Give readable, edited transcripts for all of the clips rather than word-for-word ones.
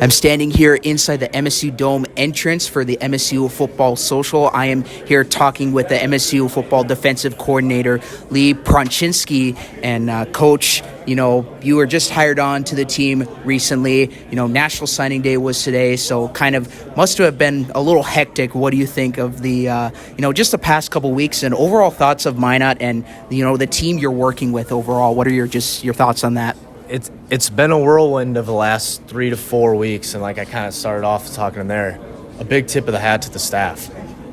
I'm standing here inside the MSU Dome entrance for the MSU Football Social. I am here talking with the MSU Football Defensive Coordinator, Lee Pronschinske. And Coach, you were just hired on to the team recently. National Signing Day was today, so kind of must have been a little hectic. What do you think of the, just the past couple weeks and overall thoughts of Minot and, the team you're working with overall? What are your thoughts on that? It's been a whirlwind of the last 3 to 4 weeks, and like I kind of started off talking in there, a big tip of the hat to the staff.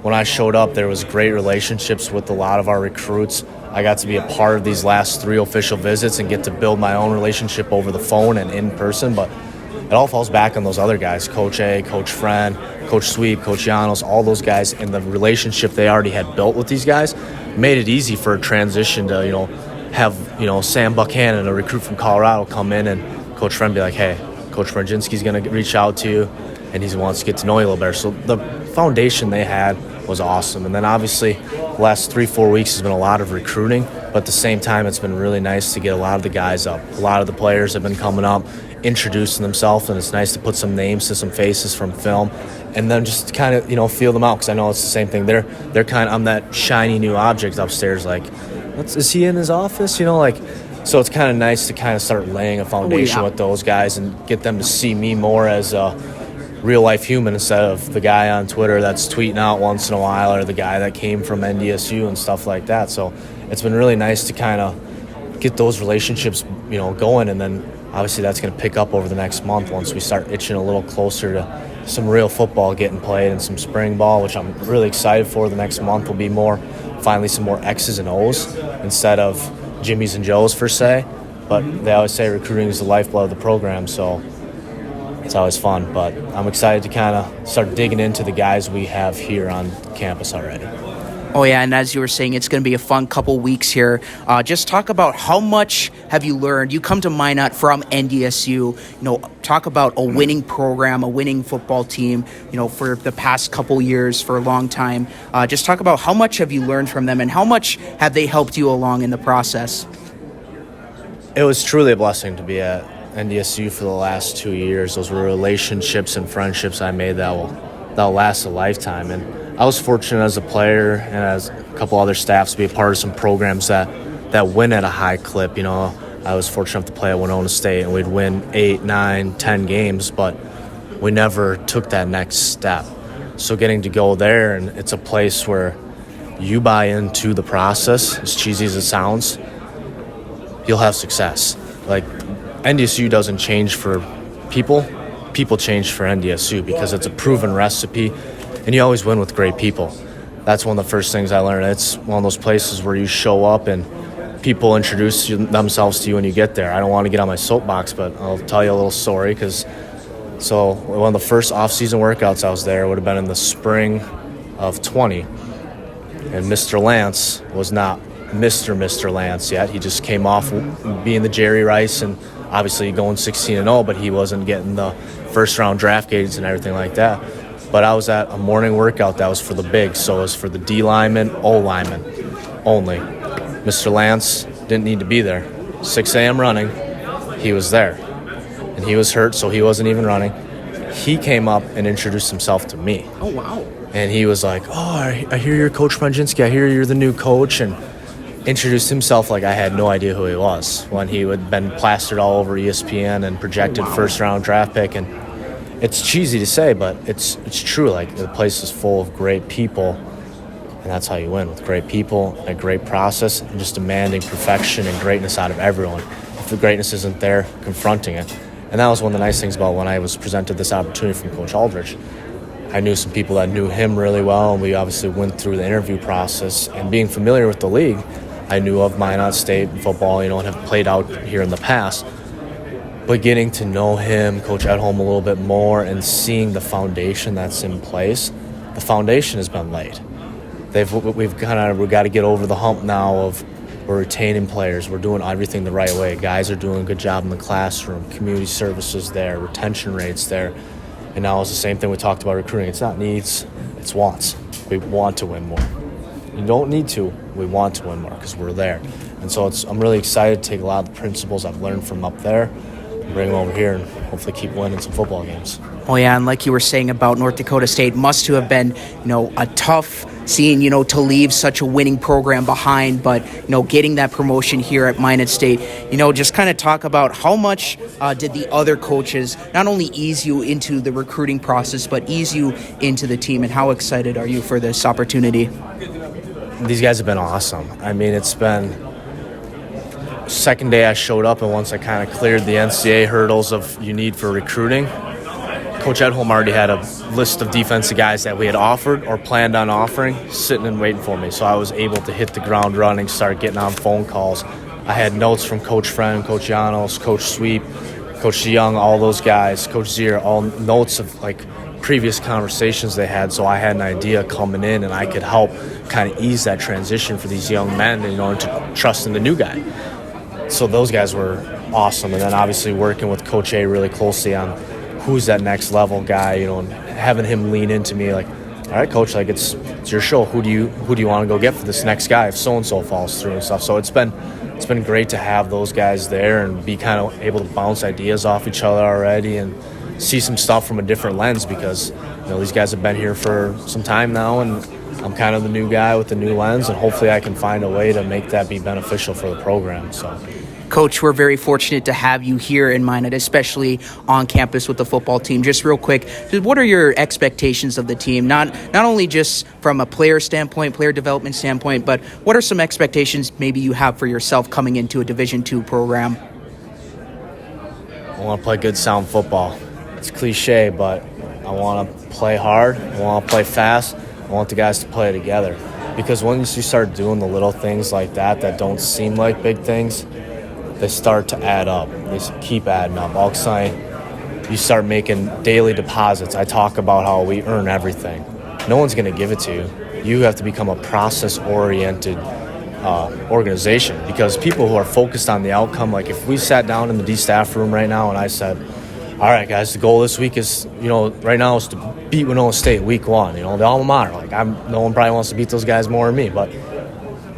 When I showed up, there was great relationships with a lot of our recruits. I got to be a part of these last 3 official visits and get to build my own relationship over the phone and in person, but it all falls back on those other guys, Coach A, Coach Friend, Coach Sweep, Coach Janos, all those guys, and the relationship they already had built with these guys made it easy for a transition to, have, Sam Buchanan, a recruit from Colorado, come in and Coach Friend be like, hey, Coach Pronschinski's going to reach out to you, and he wants to get to know you a little better. So the foundation they had was awesome. And then obviously the last 3-4 weeks has been a lot of recruiting, but at the same time it's been really nice to get a lot of the guys up. A lot of the players have been coming up, introducing themselves, and it's nice to put some names to some faces from film and then just kind of, feel them out, because I know it's the same thing. They're kind of, I'm that shiny new object upstairs, like, is he in his office? So it's kind of nice to kind of start laying a foundation with those guys and get them to see me more as a real-life human instead of the guy on Twitter that's tweeting out once in a while or the guy that came from NDSU and stuff like that. So it's been really nice to kind of get those relationships, going, and then obviously that's going to pick up over the next month once we start itching a little closer to some real football getting played and some spring ball, which I'm really excited for. The next month will be finally some more X's and O's instead of Jimmy's and Joe's per se. But they always say recruiting is the lifeblood of the program, so it's always fun. But I'm excited to kind of start digging into the guys we have here on campus already. Oh, yeah, and as you were saying, it's going to be a fun couple weeks here. Just talk about how much have you learned. You come to Minot from NDSU. Talk about a winning program, a winning football team, for the past couple years, for a long time. Just talk about how much have you learned from them and how much have they helped you along in the process? It was truly a blessing to be at NDSU for the last 2 years. Those were relationships and friendships I made that'll last a lifetime. And I was fortunate as a player and as a couple other staffs to be a part of some programs that win at a high clip. I was fortunate enough to play at Winona State, and we'd win 8, 9, 10 games, but we never took that next step. So getting to go there, and it's a place where you buy into the process, as cheesy as it sounds, you'll have success. Like, NDSU doesn't change for people change for NDSU because it's a proven recipe. And you always win with great people. That's one of the first things I learned. It's one of those places where you show up and people introduce themselves to you when you get there. I don't want to get on my soapbox, but I'll tell you a little story. So one of the first off-season workouts I was there would have been in the spring of 20. And Mr. Lance was not Mr. Lance yet. He just came off being the Jerry Rice and obviously going 16-0, but he wasn't getting the first-round draft grades and everything like that. But I was at a morning workout that was for the bigs, so it was for the D linemen, O linemen only. Mr. Lance didn't need to be there. 6 a.m. running, he was there. And he was hurt, so he wasn't even running. He came up and introduced himself to me. Oh, wow. And he was like, I hear you're Coach Pronschinske. I hear you're the new coach. And introduced himself like I had no idea who he was when he had been plastered all over ESPN and projected first-round draft pick. And it's cheesy to say, but it's true. Like, the place is full of great people, and that's how you win, with great people and a great process and just demanding perfection and greatness out of everyone. If the greatness isn't there, confronting it. And that was one of the nice things about when I was presented this opportunity from Coach Aldridge. I knew some people that knew him really well, and we obviously went through the interview process. And being familiar with the league, I knew of Minot State football, and have played out here in the past. But getting to know him, Coach Edholm, a little bit more, and seeing the foundation that's in place, the foundation has been laid. We've got to get over the hump now of we're retaining players, we're doing everything the right way. Guys are doing a good job in the classroom, community services there, retention rates there. And now it's the same thing we talked about recruiting. It's not needs, it's wants. We want to win more. You don't need to. We want to win more because we're there. And so I'm really excited to take a lot of the principles I've learned from up there, bring them over here and hopefully keep winning some football games. Oh yeah, and like you were saying about North Dakota State, must to have been, a tough scene, to leave such a winning program behind, but, getting that promotion here at Minot State, just kind of talk about how much did the other coaches not only ease you into the recruiting process, but ease you into the team, and how excited are you for this opportunity? These guys have been awesome. I mean, it's been second day I showed up, and once I kind of cleared the NCAA hurdles of you need for recruiting, Coach Edholm already had a list of defensive guys that we had offered or planned on offering sitting and waiting for me. So I was able to hit the ground running, start getting on phone calls. I had notes from Coach Friend, Coach Janos, Coach Sweep, Coach Young, all those guys, Coach Zier, all notes of previous conversations they had. So I had an idea coming in, and I could help kind of ease that transition for these young men in order to trust in the new guy. So those guys were awesome. And then obviously working with Coach A really closely on who's that next level guy, and having him lean into me all right, Coach, it's your show. Who do you want to go get for this next guy if so-and-so falls through and stuff. So it's been great to have those guys there and be kind of able to bounce ideas off each other already and see some stuff from a different lens, because these guys have been here for some time now, and I'm kind of the new guy with the new lens, and hopefully I can find a way to make that be beneficial for the program. So, Coach, we're very fortunate to have you here in Minot, especially on campus with the football team. Just real quick, what are your expectations of the team? Not only just from a player standpoint, player development standpoint, but what are some expectations maybe you have for yourself coming into a Division II program? I want to play good, sound football. It's cliche, but I want to play hard. I want to play fast. I want the guys to play together. Because once you start doing the little things like that don't seem like big things, they start to add up. They keep adding up. All of a sudden, you start making daily deposits. I talk about how we earn everything. No one's going to give it to you. You have to become a process-oriented organization, because people who are focused on the outcome, if we sat down in the D staff room right now and I said, all right, guys, the goal this week is, right now is to beat Winona State week 1, the alma mater. No one probably wants to beat those guys more than me, but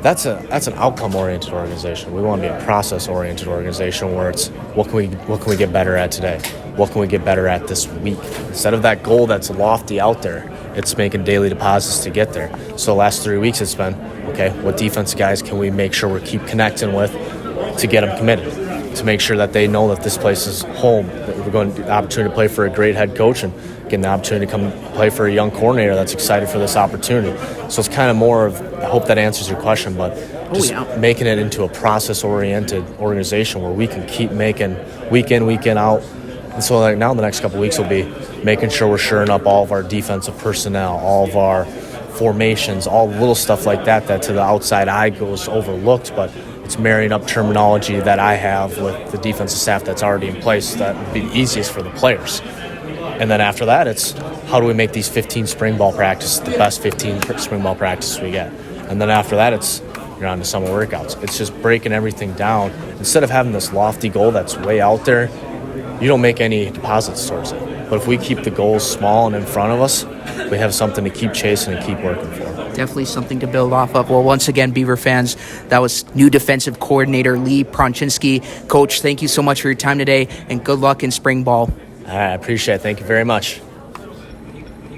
that's an outcome-oriented organization. We want to be a process-oriented organization where it's what can we get better at today? What can we get better at this week? Instead of that goal that's lofty out there, it's making daily deposits to get there. So the last 3 weeks it's been, okay, what defensive guys can we make sure we keep connecting with to get them committed, to make sure that they know that this place is home, that we're going to get the opportunity to play for a great head coach and getting the opportunity to come play for a young coordinator that's excited for this opportunity. So it's kind of more of, I hope that answers your question, but just making it into a process-oriented organization where we can keep making week in, week in, out. And so now the next couple of weeks will be making sure we're shoring up all of our defensive personnel, all of our formations, all little stuff like that to the outside eye goes overlooked, but it's marrying up terminology that I have with the defensive staff that's already in place that would be easiest for the players. And then after that, it's how do we make these 15 spring ball practices the best 15 spring ball practices we get. And then after that, you're on to summer workouts. It's just breaking everything down. Instead of having this lofty goal that's way out there, you don't make any deposits towards it. But if we keep the goals small and in front of us, we have something to keep chasing and keep working for. Definitely something to build off of. Well, once again, Beaver fans, that was new defensive coordinator Lee Pronschinske. Coach, thank you so much for your time today, and good luck in spring ball. All right, I appreciate it. Thank you very much.